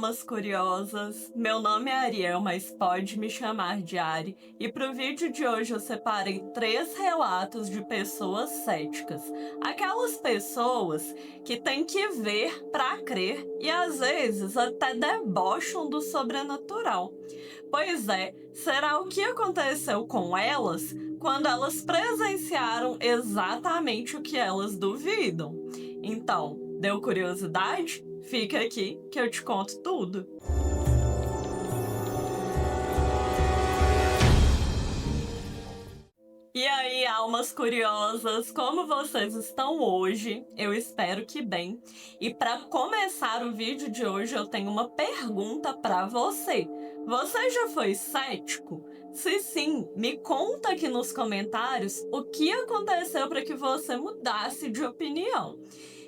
almas curiosas! Meu nome é Ariel, mas pode me chamar de Ari. E para o vídeo de hoje eu separei 3 relatos de pessoas céticas. Aquelas pessoas que têm que ver para crer e às vezes até debocham do sobrenatural. Pois é, será o que aconteceu com elas quando elas presenciaram exatamente o que elas duvidam? Então, deu curiosidade? Fica aqui que eu te conto tudo. E aí, almas curiosas, como vocês estão hoje? Eu espero que bem. E para começar o vídeo de hoje, eu tenho uma pergunta para você. Você já foi cético? Se sim, me conta aqui nos comentários o que aconteceu para que você mudasse de opinião.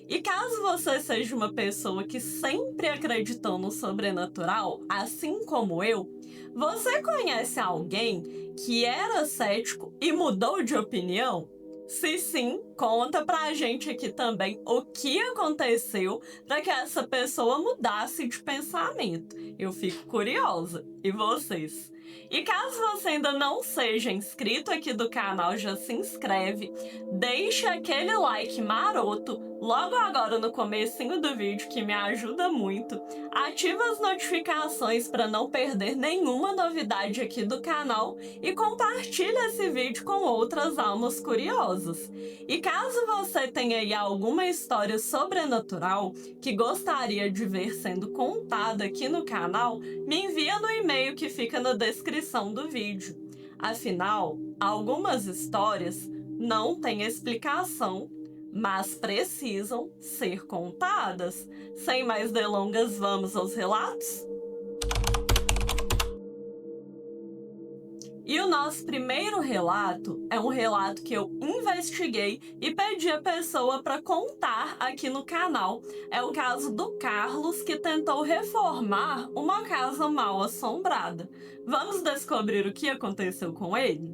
E caso você seja uma pessoa que sempre acreditou no sobrenatural, assim como eu, você conhece alguém que era cético e mudou de opinião? Se sim, conta pra gente aqui também o que aconteceu para que essa pessoa mudasse de pensamento. Eu fico curiosa. E vocês? E caso você ainda não seja inscrito aqui do canal, já se inscreve, deixa aquele like maroto logo agora no comecinho do vídeo que me ajuda muito, ativa as notificações para não perder nenhuma novidade aqui do canal e compartilha esse vídeo com outras almas curiosas. E caso você tenha aí alguma história sobrenatural que gostaria de ver sendo contada aqui no canal, me envia no e-mail que fica na descrição do vídeo. Afinal, algumas histórias não têm explicação, mas precisam ser contadas. Sem mais delongas, vamos aos relatos? E o nosso primeiro relato é um relato que eu investiguei e pedi a pessoa para contar aqui no canal. É o caso do Carlos, que tentou reformar uma casa mal assombrada. Vamos descobrir o que aconteceu com ele?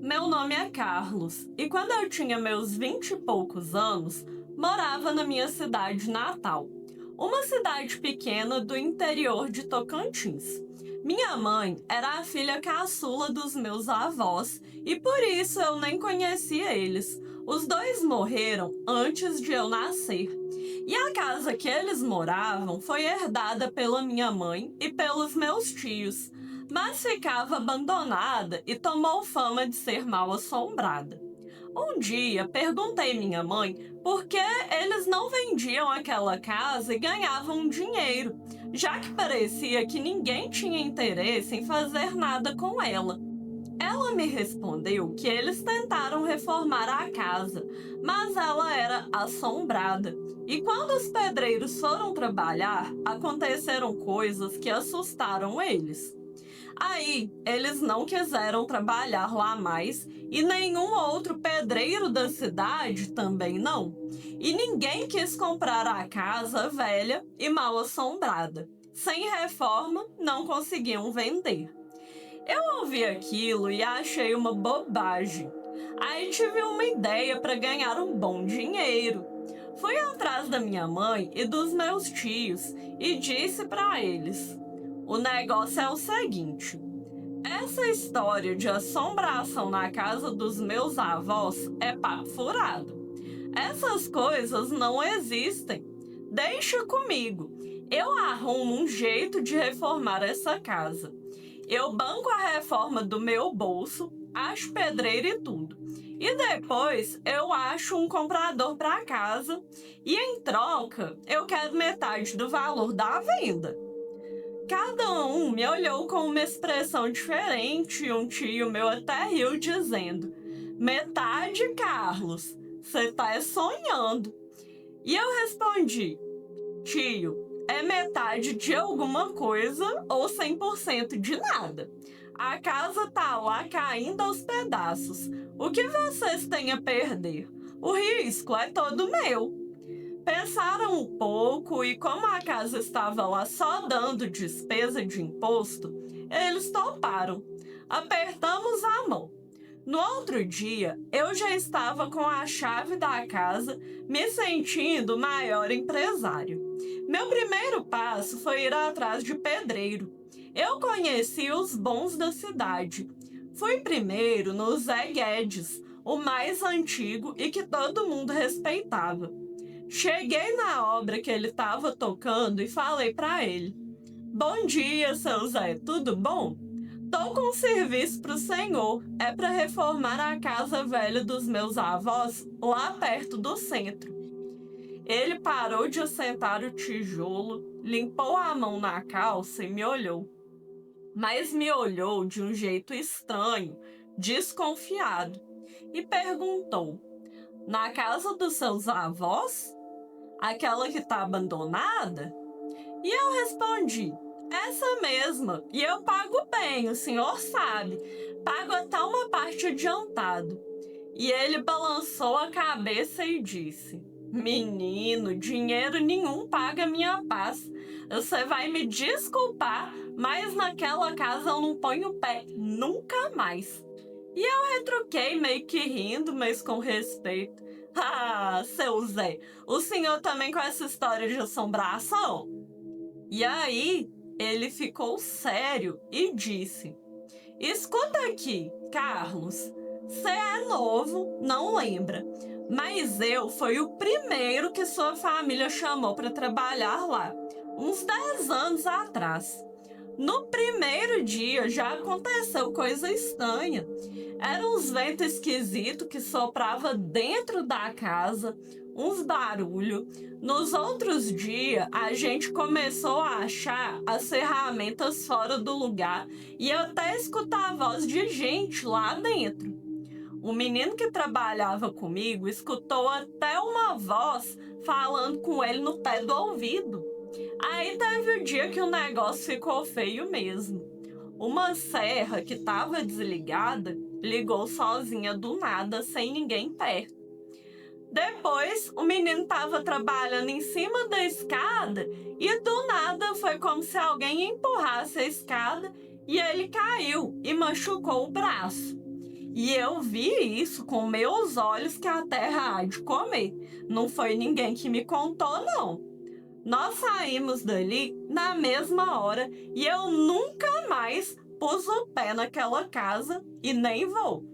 Meu nome é Carlos e quando eu tinha meus 20 e poucos anos, morava na minha cidade natal, uma cidade pequena do interior de Tocantins. Minha mãe era a filha caçula dos meus avós e por isso eu nem conhecia eles. Os dois morreram antes de eu nascer. E a casa que eles moravam foi herdada pela minha mãe e pelos meus tios, mas ficava abandonada e tomou fama de ser mal assombrada. Um dia perguntei minha mãe por que eles não vendiam aquela casa e ganhavam dinheiro, já que parecia que ninguém tinha interesse em fazer nada com ela. Ela me respondeu que eles tentaram reformar a casa, mas ela era assombrada. E quando os pedreiros foram trabalhar, aconteceram coisas que assustaram eles. Aí, eles não quiseram trabalhar lá mais e nenhum outro pedreiro da cidade também não. E ninguém quis comprar a casa velha e mal assombrada. Sem reforma, não conseguiam vender. Eu ouvi aquilo e achei uma bobagem. Aí tive uma ideia para ganhar um bom dinheiro. Fui atrás da minha mãe e dos meus tios e disse para eles: o negócio é o seguinte, essa história de assombração na casa dos meus avós é papo furado. Essas coisas não existem. Deixa comigo. Eu arrumo um jeito de reformar essa casa. Eu banco a reforma do meu bolso, acho pedreiro e tudo. E depois eu acho um comprador para casa e em troca eu quero metade do valor da venda. Cada um me olhou com uma expressão diferente e um tio meu até riu dizendo: metade, Carlos, você tá sonhando. E eu respondi: tio, é metade de alguma coisa ou 100% de nada. A casa tá lá caindo aos pedaços. O que vocês têm a perder? O risco é todo meu. Pensaram um pouco e como a casa estava lá só dando despesa de imposto, eles toparam. Apertamos a mão. No outro dia, eu já estava com a chave da casa, me sentindo o maior empresário. Meu primeiro passo foi ir atrás de pedreiro. Eu conheci os bons da cidade. Fui primeiro no Zé Guedes, o mais antigo e que todo mundo respeitava. Cheguei na obra que ele estava tocando e falei para ele: Bom dia, seu Zé, tudo bom? Tô com um serviço pro senhor. É para reformar a casa velha dos meus avós lá perto do centro. Ele parou de assentar o tijolo, limpou a mão na calça e me olhou. Mas me olhou de um jeito estranho, desconfiado, e perguntou: Na casa dos seus avós? Aquela que tá abandonada? E eu respondi: Essa mesma, e eu pago bem, o senhor sabe. Pago até uma parte adiantado. E ele balançou a cabeça e disse: Menino, dinheiro nenhum paga minha paz. Você vai me desculpar, mas naquela casa eu não ponho o pé nunca mais. E eu retruquei meio que rindo, mas com respeito: Ah, seu Zé, o senhor também com essa história de assombração? E aí ele ficou sério e disse: Escuta aqui, Carlos, você é novo, não lembra, mas eu fui o primeiro que sua família chamou para trabalhar lá, uns 10 anos atrás. No primeiro dia já aconteceu coisa estranha. Eram uns ventos esquisitos que soprava dentro da casa, uns barulhos. Nos outros dias, a gente começou a achar as ferramentas fora do lugar e até escutar a voz de gente lá dentro. O menino que trabalhava comigo escutou até uma voz falando com ele no pé do ouvido. Aí teve o dia que o negócio ficou feio mesmo. Uma serra que estava desligada ligou sozinha do nada, sem ninguém perto. Depois, o menino estava trabalhando em cima da escada e do nada foi como se alguém empurrasse a escada e ele caiu e machucou o braço. E eu vi isso com meus olhos que a terra há de comer. Não foi ninguém que me contou, não. Nós saímos dali na mesma hora e eu nunca mais pus o pé naquela casa e nem vou.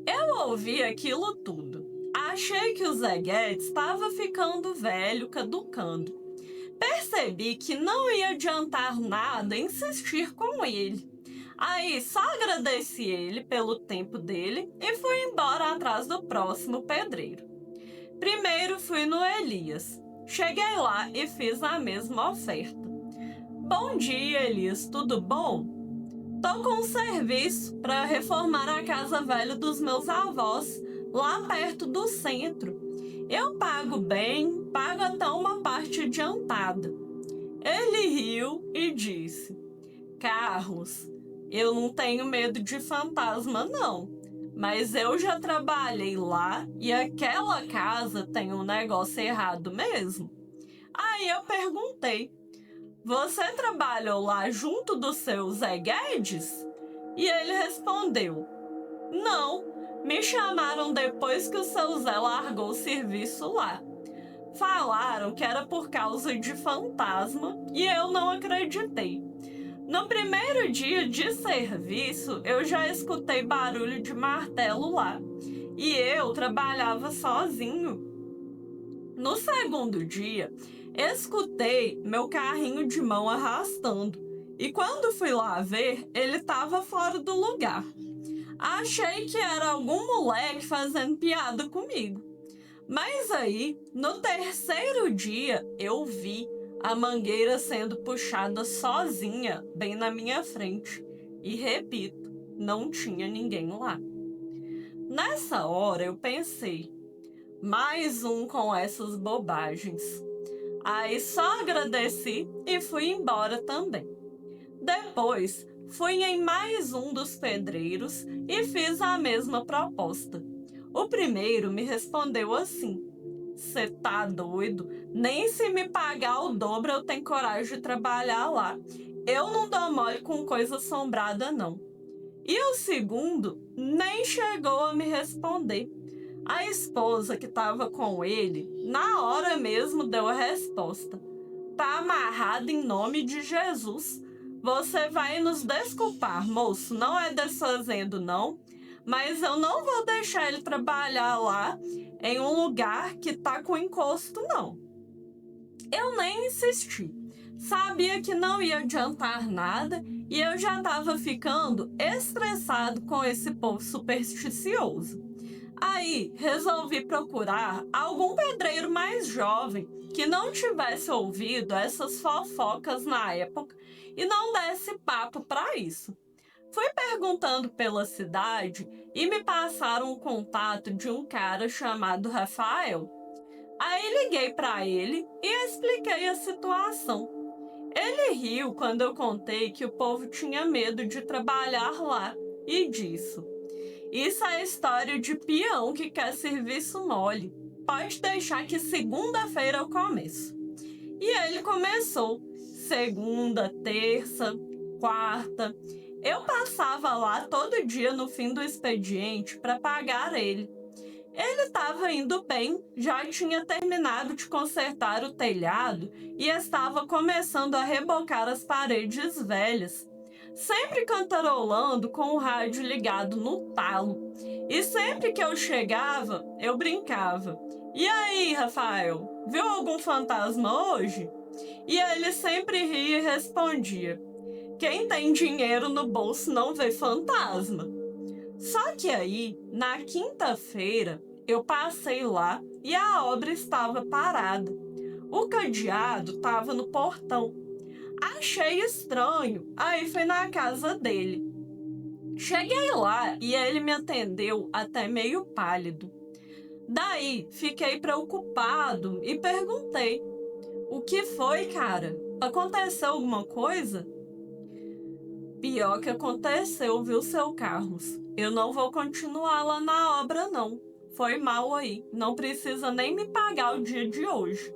Eu ouvi aquilo tudo. Achei que o Zé Guedes estava ficando velho, caducando. Percebi que não ia adiantar nada insistir com ele. Aí só agradeci ele pelo tempo dele e fui embora atrás do próximo pedreiro. Primeiro fui no Elias. Cheguei lá e fiz a mesma oferta. Bom dia, Elias, tudo bom? Tô com um serviço para reformar a casa velha dos meus avós, lá perto do centro. Eu pago bem, pago até uma parte adiantada. Ele riu e disse: Carlos, eu não tenho medo de fantasma, não. Mas eu já trabalhei lá e aquela casa tem um negócio errado mesmo. Aí eu perguntei: Você trabalhou lá junto do seu Zé Guedes? E ele respondeu: Não, me chamaram depois que o seu Zé largou o serviço lá. Falaram que era por causa de fantasma e eu não acreditei. No primeiro dia de serviço, eu já escutei barulho de martelo lá. E eu trabalhava sozinho. No segundo dia, escutei meu carrinho de mão arrastando. E quando fui lá ver, ele estava fora do lugar. Achei que era algum moleque fazendo piada comigo. Mas aí, no terceiro dia, eu vi a mangueira sendo puxada sozinha, bem na minha frente. E repito, não tinha ninguém lá. Nessa hora eu pensei: mais um com essas bobagens. Aí só agradeci e fui embora também. Depois, fui em mais um dos pedreiros e fiz a mesma proposta. O primeiro me respondeu assim: Cê tá doido? Nem se me pagar o dobro eu tenho coragem de trabalhar lá. Eu não dou mole com coisa assombrada, não. E o segundo nem chegou a me responder. A esposa que estava com ele, na hora mesmo deu a resposta: tá amarrado em nome de Jesus. Você vai nos desculpar, moço, não é desfazendo não, mas eu não vou deixar ele trabalhar lá em um lugar que tá com encosto não. Eu nem insisti. Sabia que não ia adiantar nada e eu já estava ficando estressado com esse povo supersticioso. Aí resolvi procurar algum pedreiro mais jovem que não tivesse ouvido essas fofocas na época e não desse papo para isso. Fui perguntando pela cidade e me passaram o contato de um cara chamado Rafael. Aí liguei para ele e expliquei a situação. Ele riu quando eu contei que o povo tinha medo de trabalhar lá e disse: isso é história de peão que quer serviço mole. Pode deixar que segunda-feira eu começo. E ele começou. Segunda, terça, quarta. Eu passava lá todo dia no fim do expediente para pagar ele. Ele estava indo bem, já tinha terminado de consertar o telhado e estava começando a rebocar as paredes velhas, sempre cantarolando com o rádio ligado no talo. E sempre que eu chegava, eu brincava: e aí, Rafael, viu algum fantasma hoje? E ele sempre ria e respondia: quem tem dinheiro no bolso não vê fantasma. Só que aí, na quinta-feira, eu passei lá e a obra estava parada. O cadeado estava no portão. Achei estranho, aí fui na casa dele. Cheguei lá e ele me atendeu até meio pálido. Daí, fiquei preocupado e perguntei: o que foi, cara? Aconteceu alguma coisa? Pior que aconteceu, viu, seu Carlos? Eu não vou continuar lá na obra, não. Foi mal aí, não precisa nem me pagar o dia de hoje.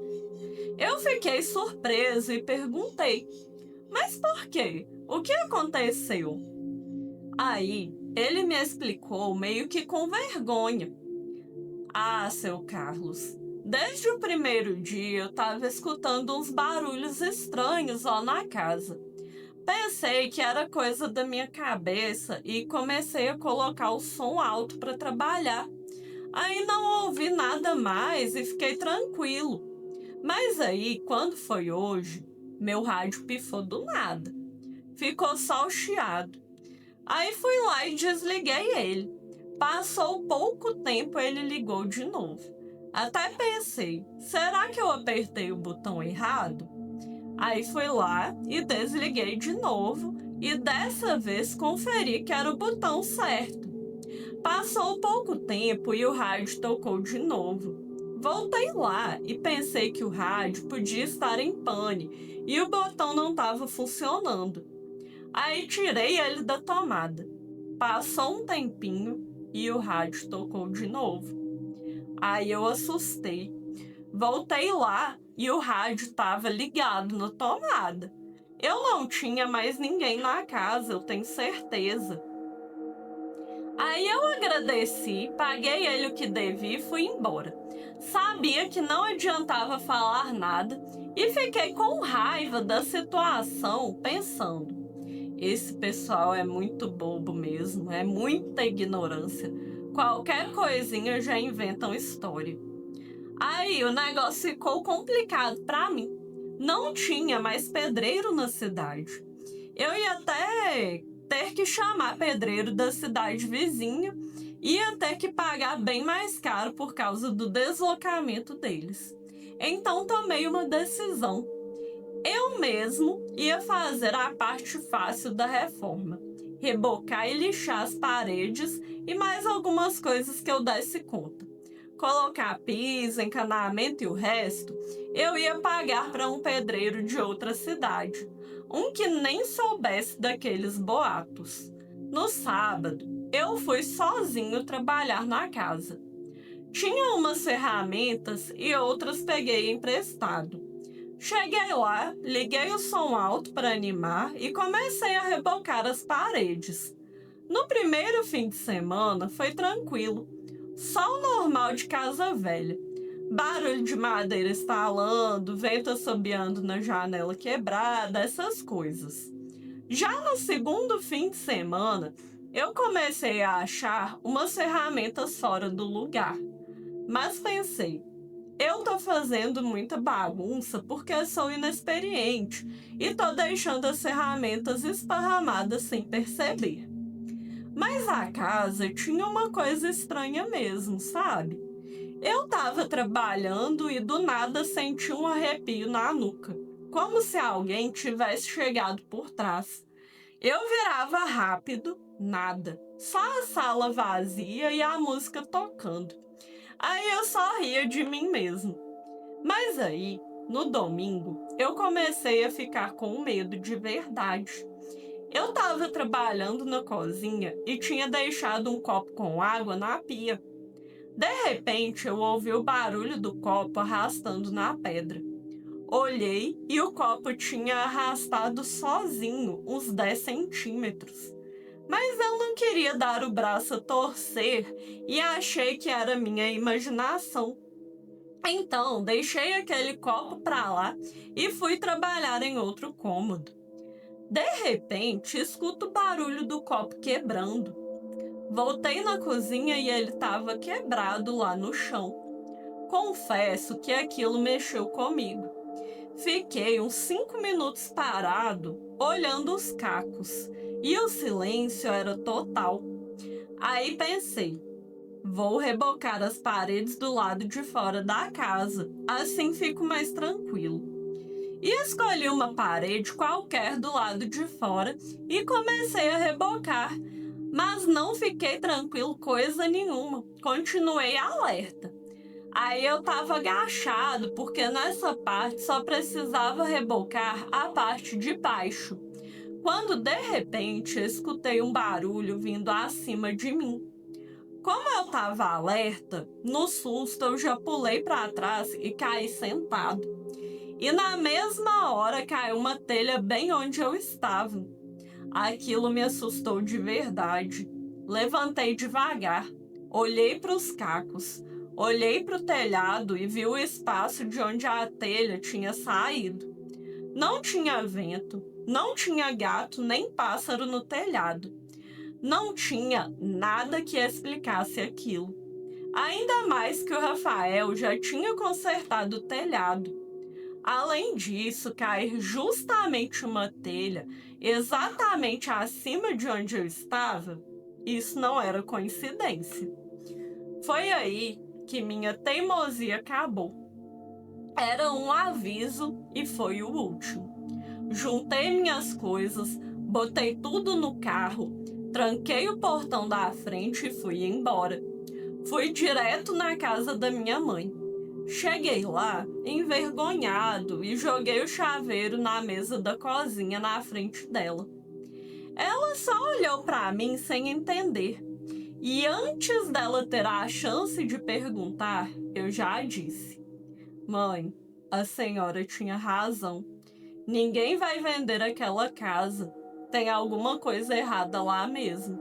Eu fiquei surpreso e perguntei: mas por quê? O que aconteceu? Aí, ele me explicou meio que com vergonha. Ah, seu Carlos, desde o primeiro dia eu estava escutando uns barulhos estranhos lá na casa. Pensei que era coisa da minha cabeça e comecei a colocar o som alto para trabalhar. Aí não ouvi nada mais e fiquei tranquilo. Mas aí, quando foi hoje, meu rádio pifou do nada. Ficou só o chiado. Aí fui lá e desliguei ele. Passou pouco tempo, ele ligou de novo. Até pensei: será que eu apertei o botão errado? Aí fui lá e desliguei de novo e dessa vez conferi que era o botão certo. Passou pouco tempo e o rádio tocou de novo. Voltei lá e pensei que o rádio podia estar em pane e o botão não estava funcionando. Aí tirei ele da tomada. Passou um tempinho e o rádio tocou de novo. Aí eu assustei. Voltei lá e o rádio estava ligado na tomada. Eu não tinha mais ninguém na casa, eu tenho certeza. Aí eu agradeci, paguei ele o que devia e fui embora. Sabia que não adiantava falar nada e fiquei com raiva da situação, pensando: esse pessoal é muito bobo mesmo, é muita ignorância. Qualquer coisinha já inventam história. Aí o negócio ficou complicado para mim. Não tinha mais pedreiro na cidade. Eu ia até ter que chamar pedreiro da cidade vizinha, ia ter que pagar bem mais caro por causa do deslocamento deles. Então tomei uma decisão. Eu mesmo ia fazer a parte fácil da reforma: rebocar e lixar as paredes e mais algumas coisas que eu desse conta. Colocar piso, encanamento e o resto, eu ia pagar para um pedreiro de outra cidade, um que nem soubesse daqueles boatos. No sábado, eu fui sozinho trabalhar na casa. Tinha umas ferramentas e outras peguei emprestado. Cheguei lá, liguei o som alto para animar e comecei a rebocar as paredes. No primeiro fim de semana foi tranquilo, só o normal de casa velha. Barulho de madeira estalando, vento assobiando na janela quebrada, essas coisas. Já no segundo fim de semana, eu comecei a achar umas ferramentas fora do lugar. Mas pensei, eu tô fazendo muita bagunça porque sou inexperiente e tô deixando as ferramentas esparramadas sem perceber. Mas a casa tinha uma coisa estranha mesmo, sabe? Eu tava trabalhando e do nada senti um arrepio na nuca, como se alguém tivesse chegado por trás. Eu virava rápido, nada. Só a sala vazia e a música tocando. Aí eu só ria de mim mesmo. Mas aí, no domingo, eu comecei a ficar com medo de verdade. Eu estava trabalhando na cozinha e tinha deixado um copo com água na pia. De repente, eu ouvi o barulho do copo arrastando na pedra. Olhei e o copo tinha arrastado sozinho uns 10 centímetros. Mas eu não queria dar o braço a torcer e achei que era minha imaginação. Então, deixei aquele copo para lá e fui trabalhar em outro cômodo. De repente, escuto o barulho do copo quebrando. Voltei na cozinha e ele estava quebrado lá no chão. Confesso que aquilo mexeu comigo. Fiquei uns 5 minutos parado, olhando os cacos, e o silêncio era total. Aí pensei, vou rebocar as paredes do lado de fora da casa, assim fico mais tranquilo. E escolhi uma parede qualquer do lado de fora e comecei a rebocar. Mas não fiquei tranquilo coisa nenhuma, continuei alerta. Aí eu tava agachado, porque nessa parte só precisava rebocar a parte de baixo. Quando de repente escutei um barulho vindo acima de mim. Como eu tava alerta, no susto eu já pulei para trás e caí sentado. E na mesma hora caiu uma telha bem onde eu estava. Aquilo me assustou de verdade. Levantei devagar, olhei para os cacos. Olhei para o telhado e vi o espaço de onde a telha tinha saído. Não tinha vento, não tinha gato nem pássaro no telhado. Não tinha nada que explicasse aquilo. Ainda mais que o Rafael já tinha consertado o telhado. Além disso, cair justamente uma telha exatamente acima de onde eu estava, isso não era coincidência. Foi aí que minha teimosia acabou. Era um aviso e foi o último. Juntei minhas coisas, botei tudo no carro, tranquei o portão da frente e fui embora. Fui direto na casa da minha mãe. Cheguei lá, envergonhado, e joguei o chaveiro na mesa da cozinha na frente dela. Ela só olhou para mim sem entender. E antes dela ter a chance de perguntar, eu já disse: Mãe, a senhora tinha razão. Ninguém vai vender aquela casa. Tem alguma coisa errada lá mesmo.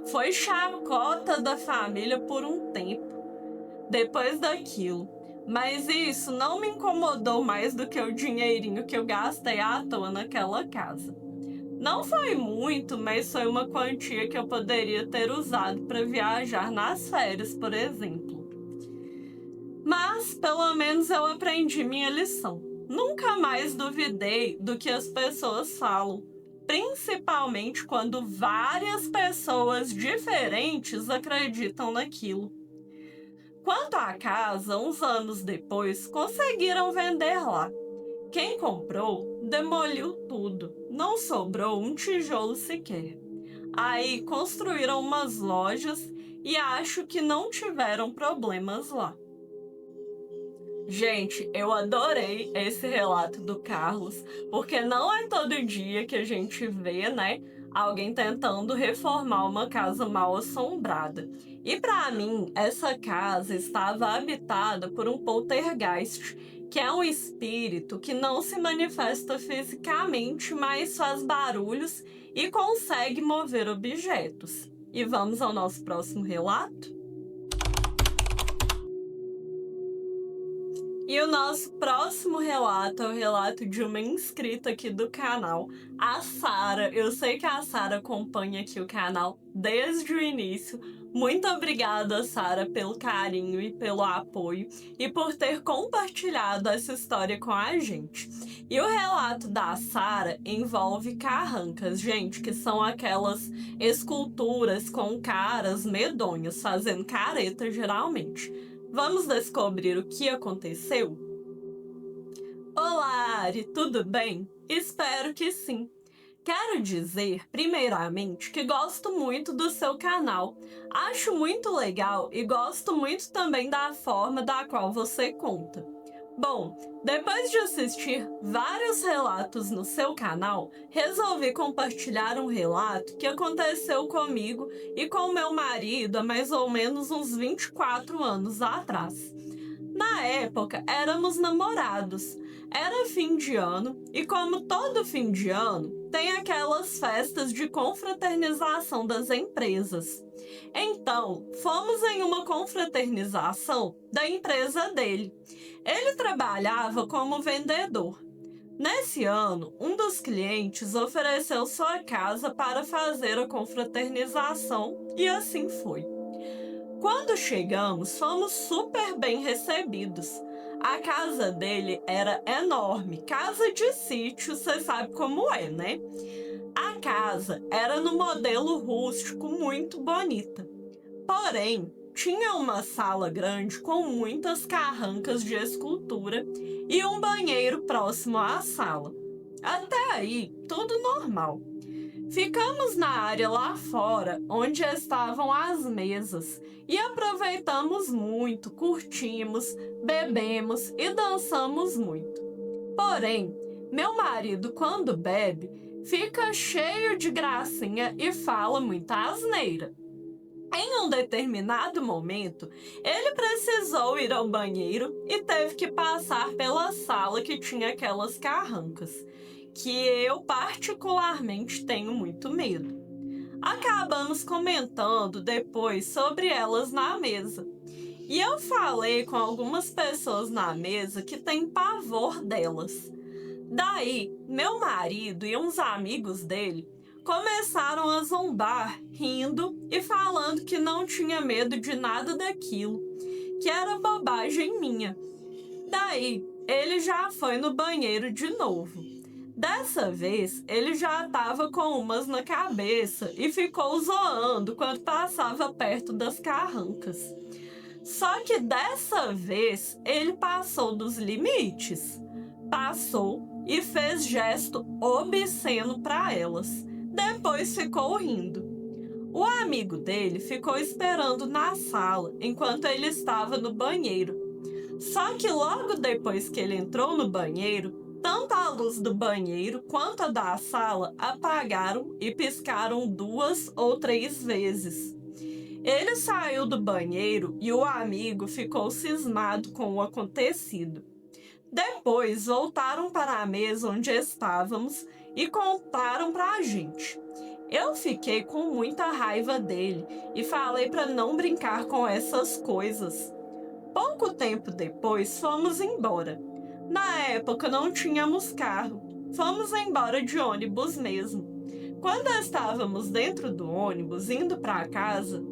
Foi chacota da família por um tempo. Depois daquilo. Mas isso não me incomodou mais do que o dinheirinho que eu gastei à toa naquela casa. Não foi muito, mas foi uma quantia que eu poderia ter usado para viajar nas férias, por exemplo. Mas, pelo menos, eu aprendi minha lição. Nunca mais duvidei do que as pessoas falam, principalmente quando várias pessoas diferentes acreditam naquilo. Quanto à casa, uns anos depois, conseguiram vender lá. Quem comprou, demoliu tudo. Não sobrou um tijolo sequer. Aí construíram umas lojas e acho que não tiveram problemas lá. Gente, eu adorei esse relato do Carlos, porque não é todo dia que a gente vê, né, alguém tentando reformar uma casa mal assombrada. E para mim, essa casa estava habitada por um poltergeist que é um espírito que não se manifesta fisicamente, mas faz barulhos e consegue mover objetos. E vamos ao nosso próximo relato? E o nosso próximo relato é o relato de uma inscrita aqui do canal, a Sara. Eu sei que a Sara acompanha aqui o canal desde o início. Muito obrigada, Sara, pelo carinho e pelo apoio e por ter compartilhado essa história com a gente. E o relato da Sara envolve carrancas, gente, que são aquelas esculturas com caras medonhos, fazendo careta geralmente. Vamos descobrir o que aconteceu? Olá, Ari, tudo bem? Espero que sim. Quero dizer, primeiramente, que gosto muito do seu canal. Acho muito legal e gosto muito também da forma da qual você conta. Bom, depois de assistir vários relatos no seu canal, resolvi compartilhar um relato que aconteceu comigo e com meu marido há mais ou menos uns 24 anos atrás. Na época, éramos namorados. Era fim de ano e, como todo fim de ano, tem aquelas festas de confraternização das empresas. Então, fomos em uma confraternização da empresa dele. Ele trabalhava como vendedor. Nesse ano, um dos clientes ofereceu sua casa para fazer a confraternização e assim foi. Quando chegamos, fomos super bem recebidos. A casa dele era enorme, casa de sítio, você sabe como é, né? A casa era no modelo rústico, muito bonita. Porém, tinha uma sala grande com muitas carrancas de escultura e um banheiro próximo à sala. Até aí, tudo normal. Ficamos na área lá fora, onde estavam as mesas, e aproveitamos muito, curtimos, bebemos e dançamos muito. Porém, meu marido, quando bebe, fica cheio de gracinha e fala muita asneira. Em um determinado momento, ele precisou ir ao banheiro e teve que passar pela sala que tinha aquelas carrancas, que eu particularmente tenho muito medo. Acabamos comentando depois sobre elas na mesa. E eu falei com algumas pessoas na mesa que têm pavor delas. Daí, meu marido e uns amigos dele começaram a zombar, rindo e falando que não tinha medo de nada daquilo, que era bobagem minha. Daí, ele já foi no banheiro de novo. Dessa vez, ele já estava com umas na cabeça e ficou zoando quando passava perto das carrancas. Só que dessa vez, ele passou dos limites. Passou e fez gesto obsceno para elas. Depois ficou rindo. O amigo dele ficou esperando na sala enquanto ele estava no banheiro. Só que logo depois que ele entrou no banheiro, tanto a luz do banheiro quanto a da sala apagaram e piscaram 2 ou 3 vezes. Ele saiu do banheiro e o amigo ficou cismado com o acontecido. Depois voltaram para a mesa onde estávamos e contaram para a gente. Eu fiquei com muita raiva dele e falei para não brincar com essas coisas. Pouco tempo depois fomos embora. Na época não tínhamos carro, fomos embora de ônibus mesmo. Quando estávamos dentro do ônibus indo para casa,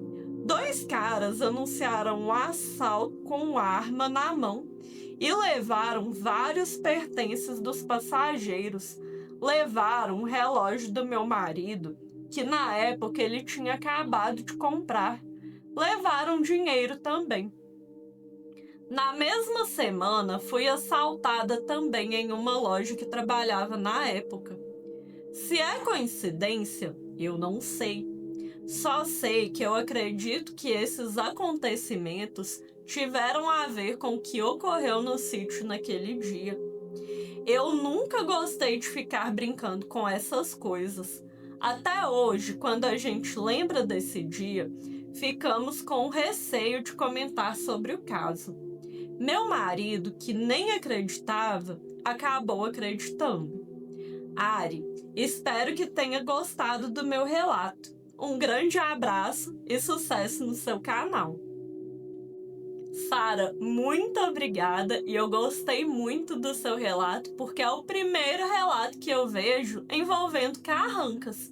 2 caras anunciaram um assalto com arma na mão e levaram vários pertences dos passageiros. Levaram o relógio do meu marido, que na época ele tinha acabado de comprar. Levaram dinheiro também. Na mesma semana, fui assaltada também em uma loja que trabalhava na época. Se é coincidência, eu não sei. Só sei que eu acredito que esses acontecimentos tiveram a ver com o que ocorreu no sítio naquele dia. Eu nunca gostei de ficar brincando com essas coisas. Até hoje, quando a gente lembra desse dia, ficamos com receio de comentar sobre o caso. Meu marido, que nem acreditava, acabou acreditando. Ari, espero que tenha gostado do meu relato. Um grande abraço e sucesso no seu canal. Sara, muito obrigada e eu gostei muito do seu relato porque é o primeiro relato que eu vejo envolvendo carrancas.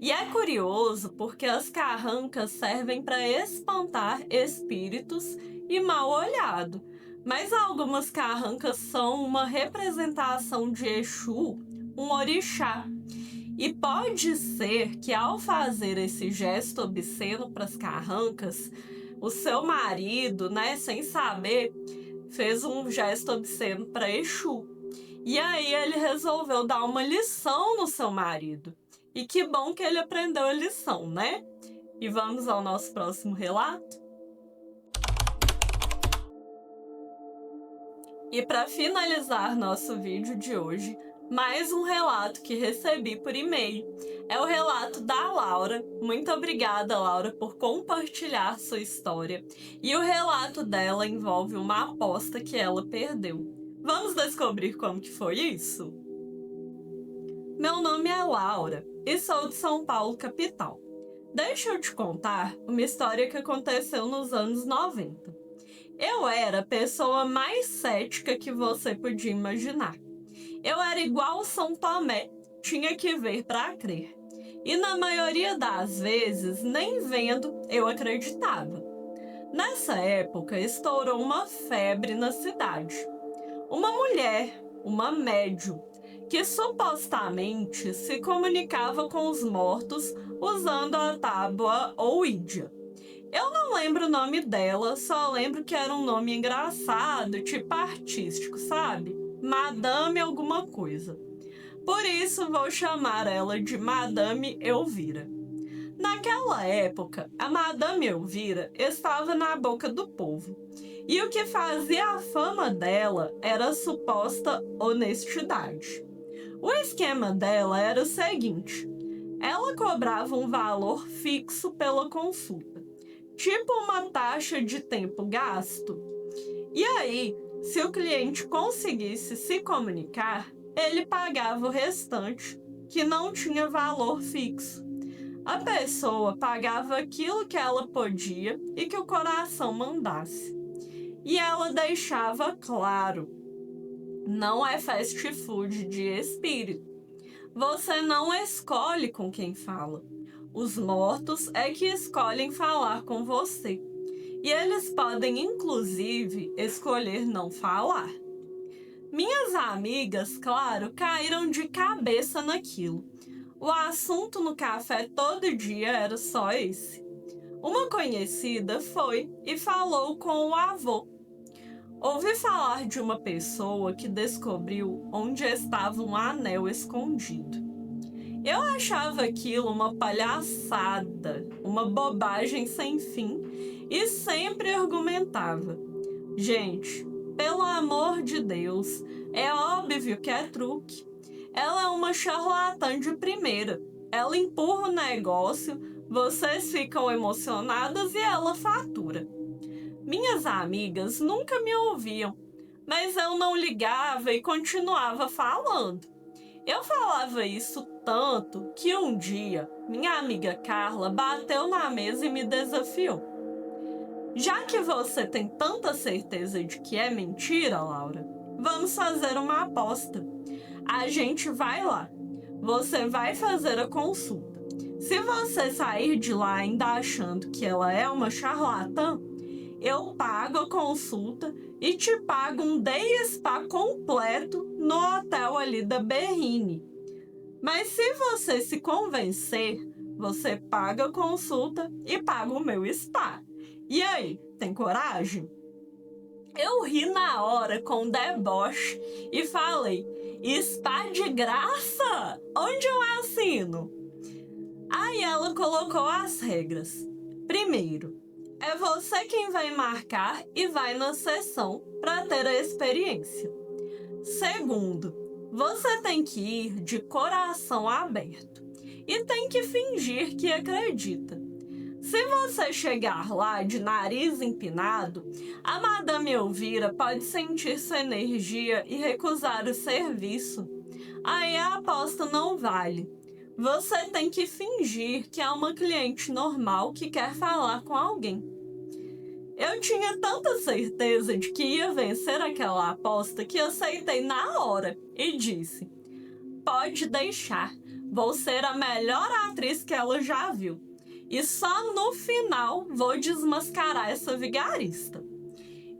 E é curioso porque as carrancas servem para espantar espíritos e mal-olhado, mas algumas carrancas são uma representação de Exu, um orixá. E pode ser que ao fazer esse gesto obsceno para as carrancas, o seu marido, né, sem saber, fez um gesto obsceno para Exu. E aí ele resolveu dar uma lição no seu marido. E que bom que ele aprendeu a lição, né? E vamos ao nosso próximo relato? E para finalizar nosso vídeo de hoje, mais um relato que recebi por e-mail. É o relato da Laura. Muito obrigada, Laura, por compartilhar sua história. E o relato dela envolve uma aposta que ela perdeu. Vamos descobrir como que foi isso? Meu nome é Laura e sou de São Paulo, capital. Deixa eu te contar uma história que aconteceu nos anos 90. Eu era a pessoa mais cética que você podia imaginar. Eu era igual São Tomé, tinha que ver para crer. E na maioria das vezes, nem vendo, eu acreditava. Nessa época, estourou uma febre na cidade. Uma mulher, uma médium, que supostamente se comunicava com os mortos usando a tábua Ouija. Eu não lembro o nome dela, só lembro que era um nome engraçado, tipo artístico, sabe? Madame alguma coisa. Por isso vou chamar ela de Madame Elvira. Naquela época, a Madame Elvira estava na boca do povo. E o que fazia a fama dela era a suposta honestidade. O esquema dela era o seguinte: ela cobrava um valor fixo pela consulta, tipo uma taxa de tempo gasto. E aí, se o cliente conseguisse se comunicar, ele pagava o restante, que não tinha valor fixo. A pessoa pagava aquilo que ela podia e que o coração mandasse. E ela deixava claro: não é fast food de espírito. Você não escolhe com quem fala. Os mortos é que escolhem falar com você. E eles podem, inclusive, escolher não falar. Minhas amigas, claro, caíram de cabeça naquilo. O assunto no café todo dia era só esse. Uma conhecida foi e falou com o avô. Ouvi falar de uma pessoa que descobriu onde estava um anel escondido. Eu achava aquilo uma palhaçada, uma bobagem sem fim e sempre argumentava: gente, pelo amor de Deus, é óbvio que é truque. Ela é uma charlatã de primeira. Ela empurra o negócio, vocês ficam emocionadas e ela fatura. Minhas amigas nunca me ouviam, mas eu não ligava e continuava falando. Eu falava isso tanto que um dia minha amiga Carla bateu na mesa e me desafiou. Já que você tem tanta certeza de que é mentira, Laura, vamos fazer uma aposta. A gente vai lá. Você vai fazer a consulta. Se você sair de lá ainda achando que ela é uma charlatã, eu pago a consulta e te pago um day spa completo no hotel ali da Berrine. Mas se você se convencer, você paga a consulta e paga o meu spa. E aí, tem coragem? Eu ri na hora com deboche e falei: spa de graça? Onde eu assino? Aí ela colocou as regras. Primeiro, é você quem vai marcar e vai na sessão para ter a experiência. Segundo, você tem que ir de coração aberto e tem que fingir que acredita. Se você chegar lá de nariz empinado, a Madame Elvira pode sentir sua energia e recusar o serviço. Aí a aposta não vale. Você tem que fingir que é uma cliente normal que quer falar com alguém. Eu tinha tanta certeza de que ia vencer aquela aposta que aceitei na hora e disse: pode deixar, vou ser a melhor atriz que ela já viu. E só no final vou desmascarar essa vigarista.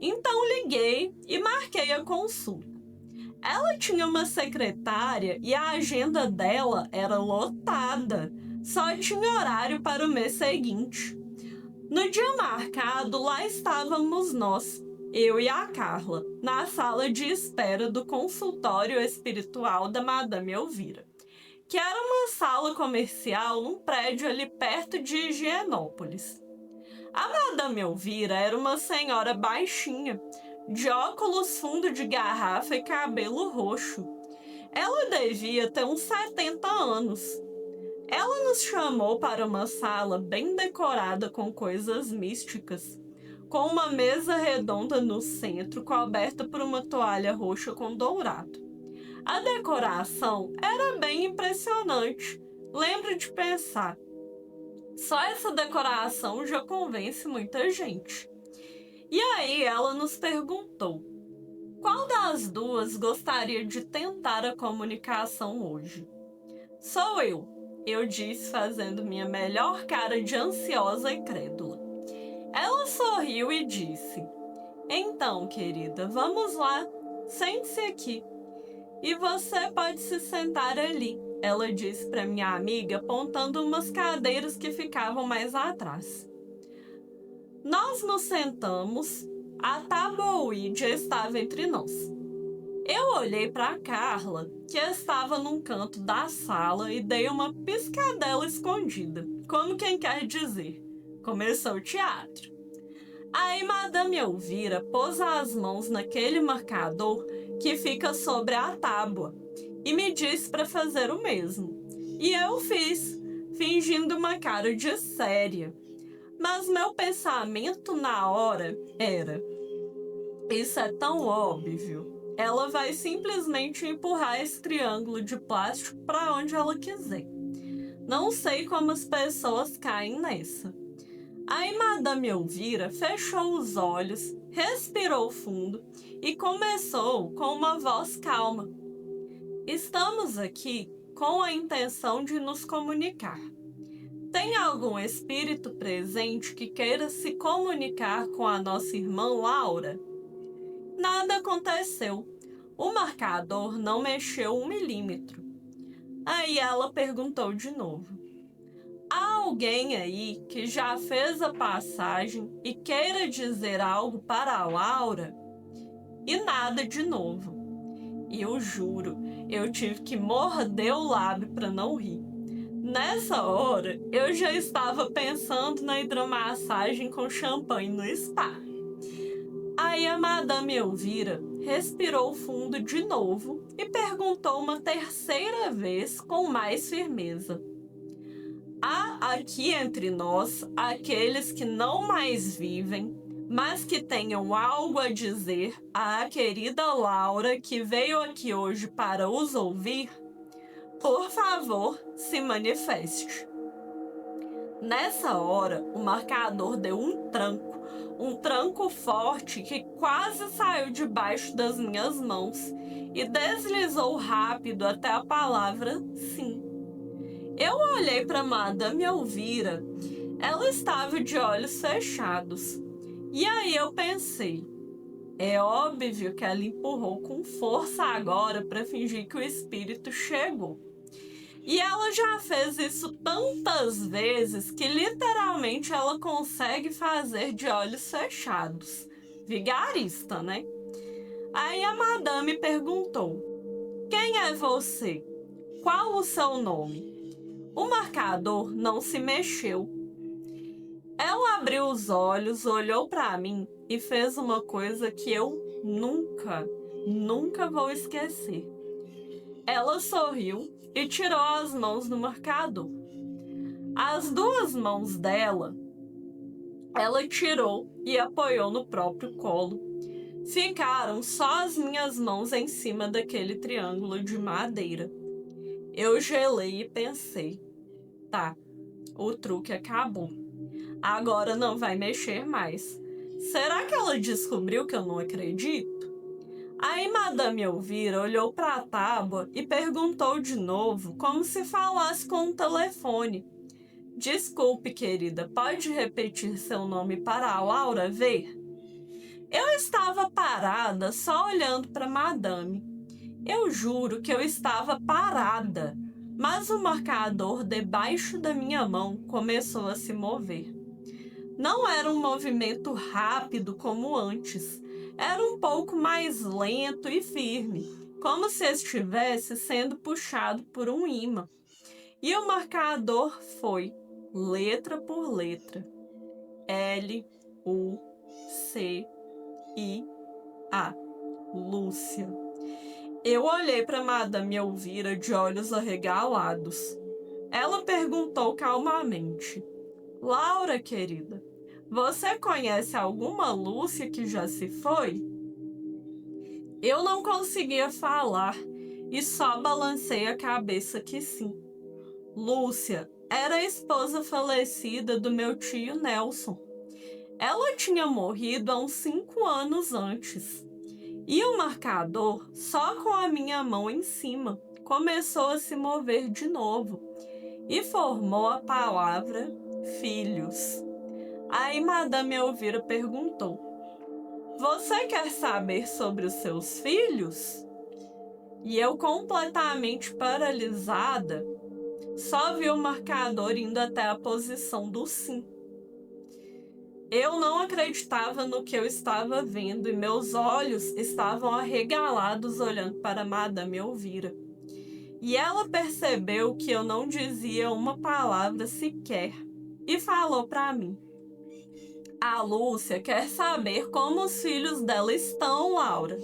Então liguei e marquei a consulta. Ela tinha uma secretária e a agenda dela era lotada. Só tinha horário para o mês seguinte. No dia marcado, lá estávamos nós, eu e a Carla, na sala de espera do consultório espiritual da Madame Elvira, que era uma sala comercial num prédio ali perto de Higienópolis. A Madame Elvira era uma senhora baixinha, de óculos fundo de garrafa e cabelo roxo. Ela devia ter uns 70 anos. Ela nos chamou para uma sala bem decorada com coisas místicas, com uma mesa redonda no centro coberta por uma toalha roxa com dourado. A decoração era bem impressionante. Lembro de pensar, só essa decoração já convence muita gente. E aí ela nos perguntou: qual das duas gostaria de tentar a comunicação hoje? Sou eu disse fazendo minha melhor cara de ansiosa e crédula. Ela sorriu e disse: então, querida, vamos lá, sente-se aqui. E você pode se sentar ali, ela disse para minha amiga, apontando umas cadeiras que ficavam mais atrás. Nós nos sentamos, a taboíde estava entre nós. Eu olhei para Carla, que estava num canto da sala, e dei uma piscadela escondida, como quem quer dizer: começou o teatro. Aí Madame Elvira pôs as mãos naquele marcador que fica sobre a tábua e me disse para fazer o mesmo. E eu fiz, fingindo uma cara de séria. Mas meu pensamento na hora era: isso é tão óbvio. Ela vai simplesmente empurrar esse triângulo de plástico para onde ela quiser. Não sei como as pessoas caem nessa. Aí Madame Elvira fechou os olhos, respirou fundo e começou com uma voz calma: estamos aqui com a intenção de nos comunicar. Tem algum espírito presente que queira se comunicar com a nossa irmã Laura? Nada aconteceu. O marcador não mexeu 1 milímetro. Aí ela perguntou de novo: há alguém aí que já fez a passagem e queira dizer algo para a Laura? E nada de novo. E eu juro, eu tive que morder o lábio para não rir. Nessa hora, eu já estava pensando na hidromassagem com champanhe no spa. Aí a Madame Elvira respirou fundo de novo e perguntou uma terceira vez com mais firmeza: há aqui entre nós aqueles que não mais vivem, mas que tenham algo a dizer à querida Laura que veio aqui hoje para os ouvir? Por favor, se manifeste. Nessa hora, o marcador deu um tranco forte que quase saiu debaixo das minhas mãos e deslizou rápido até a palavra sim. Eu olhei para Madame Elvira. Ela estava de olhos fechados. E aí eu pensei: é óbvio que ela empurrou com força agora para fingir que o espírito chegou. E ela já fez isso tantas vezes que literalmente ela consegue fazer de olhos fechados. Vigarista, né? Aí a madame perguntou: quem é você? Qual o seu nome? O marcador não se mexeu. Ela abriu os olhos, olhou para mim e fez uma coisa que eu nunca vou esquecer. Ela sorriu e tirou as mãos do marcador. As duas mãos dela Ela tirou e apoiou no próprio colo. Ficaram só as minhas mãos em cima daquele triângulo de madeira. Eu gelei e pensei: tá, o truque acabou. Agora não vai mexer mais. Será que ela descobriu que eu não acredito? Aí Madame Elvira olhou para a tábua e perguntou de novo, como se falasse com um telefone. Desculpe, querida, pode repetir seu nome para a Laura ver? Eu estava parada só olhando para Madame. Eu juro que eu estava parada, mas o marcador debaixo da minha mão começou a se mover. Não era um movimento rápido como antes, era um pouco mais lento e firme, como se estivesse sendo puxado por um imã. E o marcador foi, letra por letra, L, U, C, I, A, Lúcia. Eu olhei para Madame Elvira de olhos arregalados. Ela perguntou calmamente: Laura, querida, você conhece alguma Lúcia que já se foi? Eu não conseguia falar e só balancei a cabeça que sim. Lúcia era a esposa falecida do meu tio Nelson. Ela tinha morrido há uns 5 anos antes. E o marcador, só com a minha mão em cima, começou a se mover de novo e formou a palavra filhos. Aí Madame Elvira perguntou: Você quer saber sobre os seus filhos? E eu, completamente paralisada, só vi o marcador indo até a posição do sim. Eu não acreditava no que eu estava vendo e meus olhos estavam arregalados olhando para Madame Elvira. E ela percebeu que eu não dizia uma palavra sequer e falou para mim: A Lúcia quer saber como os filhos dela estão, Laura.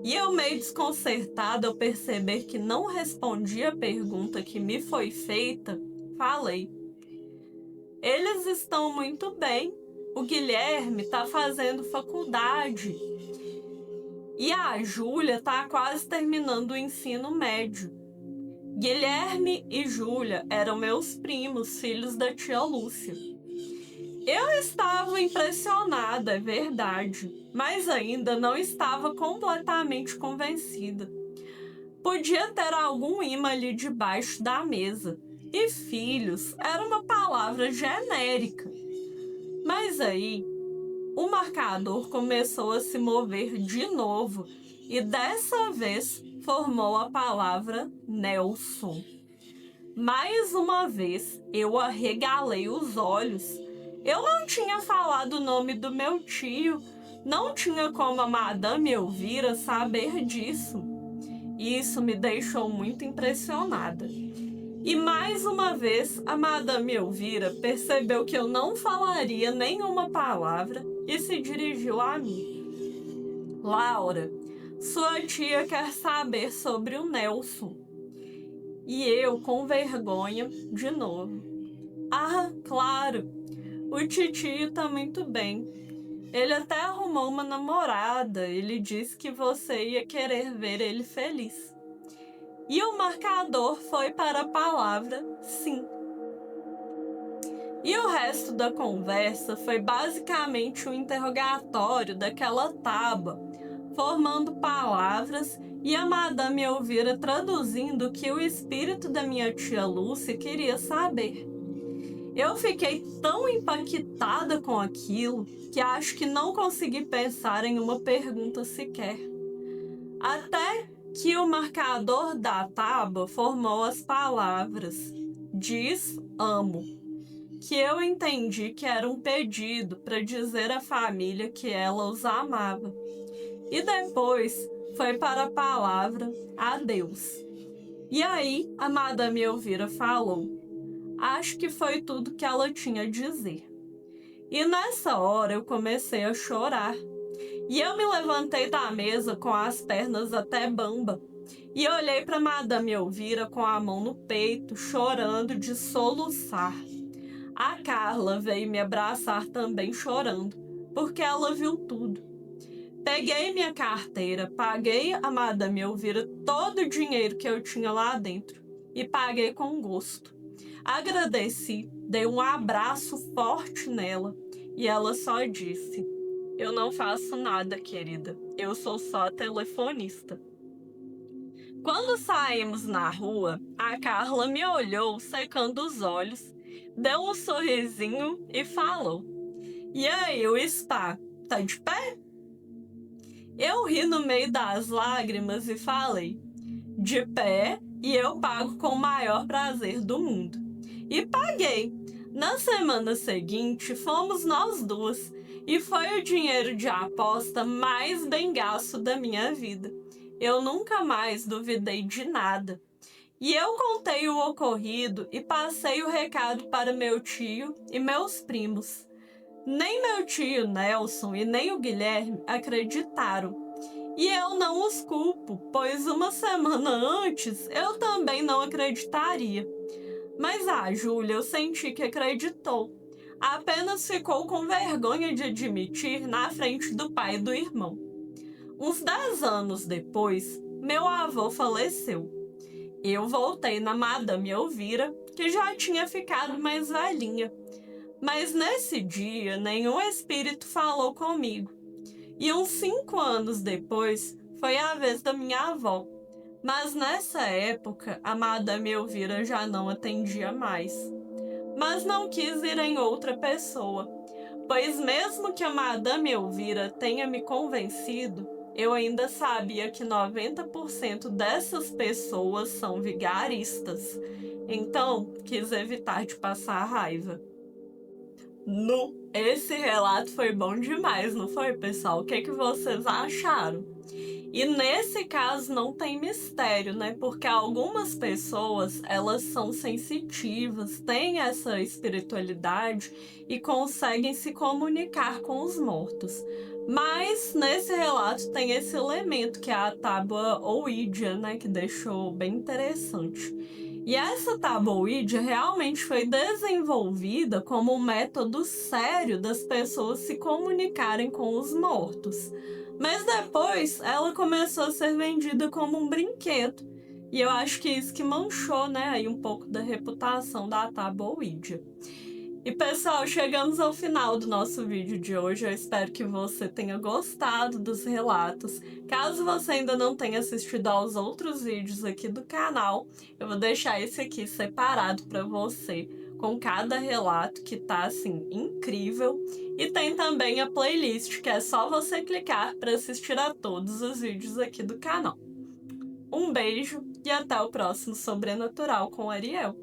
E eu, meio desconcertada ao perceber que não respondi a pergunta que me foi feita, falei: Eles estão muito bem. O Guilherme está fazendo faculdade. E a Júlia está quase terminando o ensino médio. Guilherme e Júlia eram meus primos, filhos da tia Lúcia. Eu estava impressionada, é verdade, mas ainda não estava completamente convencida. Podia ter algum imã ali debaixo da mesa, e filhos era uma palavra genérica. Mas aí, o marcador começou a se mover de novo e dessa vez formou a palavra Nelson. Mais uma vez, eu arregalei os olhos. Eu não tinha falado o nome do meu tio, não tinha como a Madame Elvira saber disso. Isso me deixou muito impressionada. E mais uma vez, a Madame Elvira percebeu que eu não falaria nenhuma palavra e se dirigiu a mim. Laura, sua tia quer saber sobre o Nelson. E eu, com vergonha, de novo: Ah, claro, o titio tá muito bem. Ele até arrumou uma namorada, ele disse que você ia querer ver ele feliz. E o marcador foi para a palavra sim. E o resto da conversa foi basicamente um interrogatório daquela tábua, formando palavras e a Madame Elvira traduzindo o que o espírito da minha tia Lúcia queria saber. Eu fiquei tão impactada com aquilo que acho que não consegui pensar em uma pergunta sequer. Até que o marcador da tábua formou as palavras diz amo, que eu entendi que era um pedido para dizer à família que ela os amava. E depois foi para a palavra adeus. E aí a Madame Elvira falou: Acho que foi tudo que ela tinha a dizer. E nessa hora eu comecei a chorar. E eu me levantei da mesa com as pernas até bamba e olhei para Madame Elvira com a mão no peito, chorando de soluçar. A Carla veio me abraçar também chorando, porque ela viu tudo. Peguei minha carteira, paguei a Madame Elvira todo o dinheiro que eu tinha lá dentro e paguei com gosto. Agradeci, dei um abraço forte nela e ela só disse: "Eu não faço nada, querida. Eu sou só telefonista." Quando saímos na rua, a Carla me olhou secando os olhos, deu um sorrisinho e falou: "E aí, o spa, tá de pé?" Eu ri no meio das lágrimas e falei: "De pé, e eu pago com o maior prazer do mundo." E paguei. Na semana seguinte, fomos nós duas, e foi o dinheiro de aposta mais bem gasto da minha vida. Eu nunca mais duvidei de nada. E eu contei o ocorrido e passei o recado para meu tio e meus primos. Nem meu tio Nelson e nem o Guilherme acreditaram. E eu não os culpo, pois uma semana antes eu também não acreditaria. Mas a Júlia eu senti que acreditou. Apenas ficou com vergonha de admitir na frente do pai e do irmão. Uns 10 anos depois, meu avô faleceu. Eu voltei na Madame Elvira, que já tinha ficado mais velhinha. Mas nesse dia, nenhum espírito falou comigo. E uns 5 anos depois, foi a vez da minha avó. Mas nessa época, a Madame Elvira já não atendia mais. Mas não quis ir em outra pessoa, pois mesmo que a Madame Elvira tenha me convencido, eu ainda sabia que 90% dessas pessoas são vigaristas. Então, quis evitar de passar raiva. Esse relato foi bom demais, não foi, pessoal? O que vocês acharam? E nesse caso não tem mistério, né? Porque algumas pessoas, elas são sensitivas, têm essa espiritualidade e conseguem se comunicar com os mortos. Mas nesse relato tem esse elemento que é a tábua Ouija, né? Que deixou bem interessante. E essa tábua Ouija realmente foi desenvolvida como um método sério das pessoas se comunicarem com os mortos. Mas depois ela começou a ser vendida como um brinquedo. E eu acho que isso que manchou, né, aí um pouco da reputação da tábua Ouija. E pessoal, chegamos ao final do nosso vídeo de hoje. Eu espero que você tenha gostado dos relatos. Caso você ainda não tenha assistido aos outros vídeos aqui do canal, eu vou deixar esse aqui separado para você, com cada relato que tá assim incrível. E tem também a playlist, que é só você clicar para assistir a todos os vídeos aqui do canal. Um beijo e até o próximo Sobrenatural com Ariel.